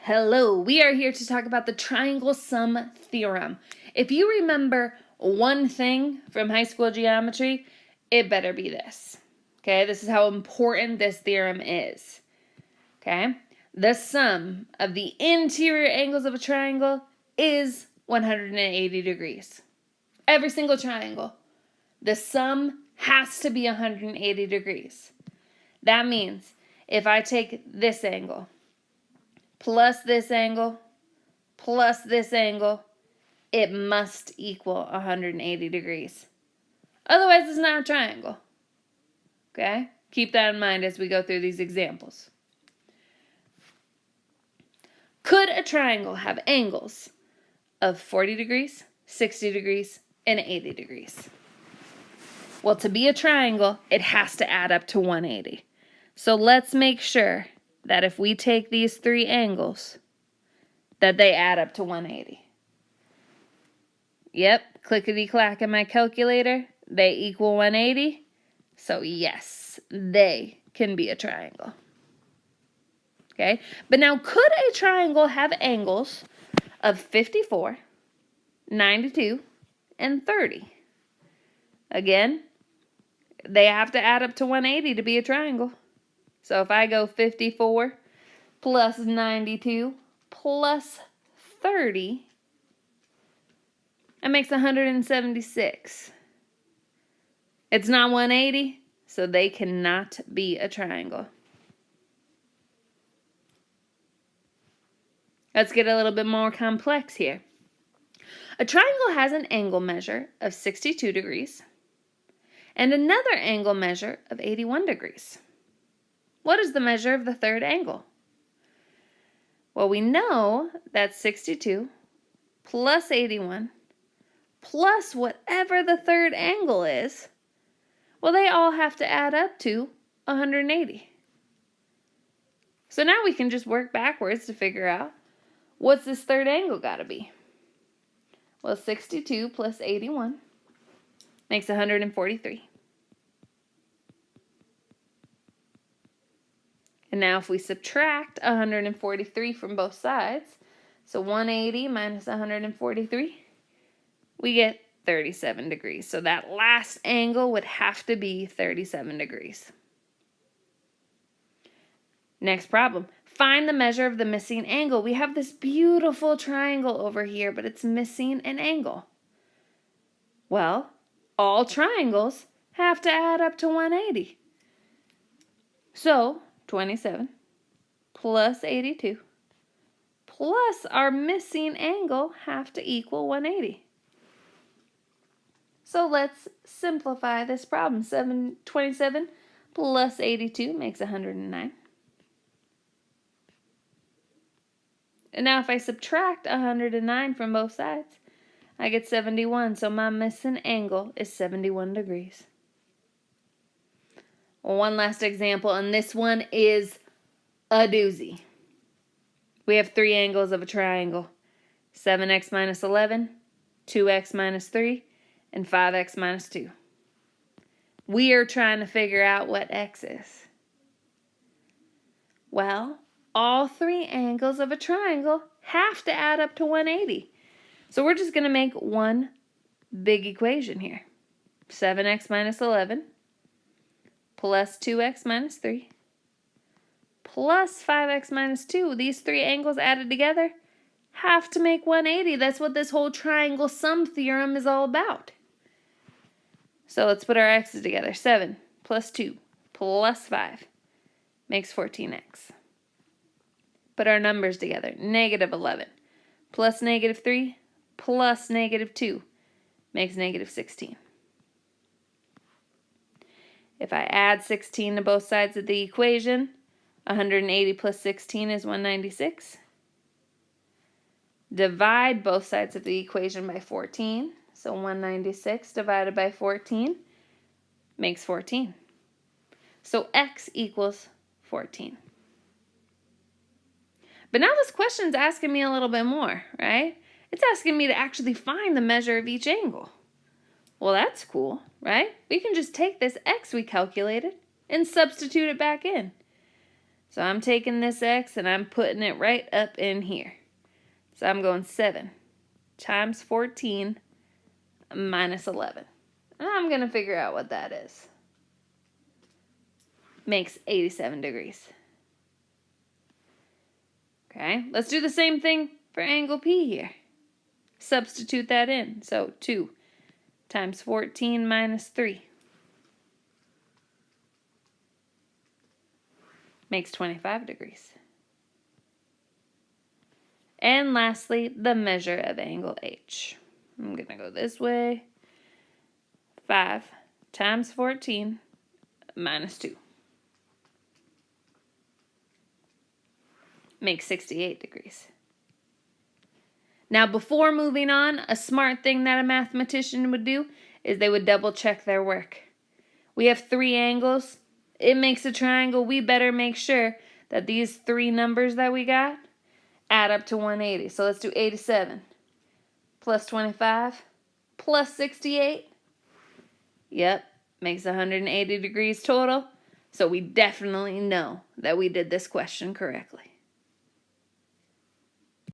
Hello, we are here to talk about the triangle sum theorem. If you remember one thing from high school geometry, it better be this. Okay, this is how important this theorem is. Okay, the sum of the interior angles of a triangle is 180 degrees. Every single triangle, the sum has to be 180 degrees. That means if I take this angle, plus this angle, plus this angle, it must equal 180 degrees. Otherwise, it's not a triangle. Okay? Keep that in mind as we go through these examples. Could a triangle have angles of 40 degrees, 60 degrees, and 80 degrees? Well, to be a triangle, it has to add up to 180. So let's make sure that if we take these three angles, that they add up to 180. Yep, clickety-clack in my calculator, they equal 180. So yes, they can be a triangle. Okay, but now could a triangle have angles of 54, 92, and 30? Again, they have to add up to 180 to be a triangle. So if I go 54 plus 92 plus 30, it makes 176. It's not 180, so they cannot be a triangle. Let's get a little bit more complex here. A triangle has an angle measure of 62 degrees and another angle measure of 81 degrees. What is the measure of the third angle? Well, we know that 62 plus 81 plus whatever the third angle is, well, they all have to add up to 180. So now we can just work backwards to figure out what's this third angle got to be. Well, 62 plus 81 makes 143. And now if we subtract 143 from both sides, so 180 minus 143, we get 37 degrees. So that last angle would have to be 37 degrees. Next problem. Find the measure of the missing angle. We have this beautiful triangle over here, but it's missing an angle. Well, all triangles have to add up to 180. So 27 plus 82 plus our missing angle have to equal 180. So let's simplify this problem. 27 plus 82 makes 109. And now if I subtract 109 from both sides, I get 71. So my missing angle is 71 degrees. One last example, and this one is a doozy. We have three angles of a triangle. 7x minus 11, 2x minus 3, and 5x minus 2. We are trying to figure out what x is. Well, all three angles of a triangle have to add up to 180. So we're just going to make one big equation here. 7x minus 11 plus 2x minus 3 plus 5x minus 2. These three angles added together have to make 180. That's what this whole triangle sum theorem is all about. So let's put our x's together. 7 plus 2 plus 5 makes 14x. Put our numbers together. Negative 11 plus negative 3 plus negative 2 makes negative 16. If I add 16 to both sides of the equation, 180 plus 16 is 196. Divide both sides of the equation by 14. So 196 divided by 14 makes 14. So x equals 14. But now this question's asking me a little bit more, right? It's asking me to actually find the measure of each angle. Well, that's cool, right? We can just take this x we calculated and substitute it back in. So I'm taking this x and I'm putting it right up in here. So I'm going 7 times 14 minus 11. And I'm going to figure out what that is. Makes 87 degrees. Okay, let's do the same thing for angle P here. Substitute that in. So 2 times 14 minus 3 makes 25 degrees. And lastly, the measure of angle H. I'm going to go this way. 5 times 14 minus 2 makes 68 degrees. Now, before moving on, a smart thing that a mathematician would do is they would double check their work. We have 3 angles. It makes a triangle. We better make sure that these 3 numbers that we got add up to 180. So let's do 87 plus 25 plus 68. Yep, makes 180 degrees total. So we definitely know that we did this question correctly.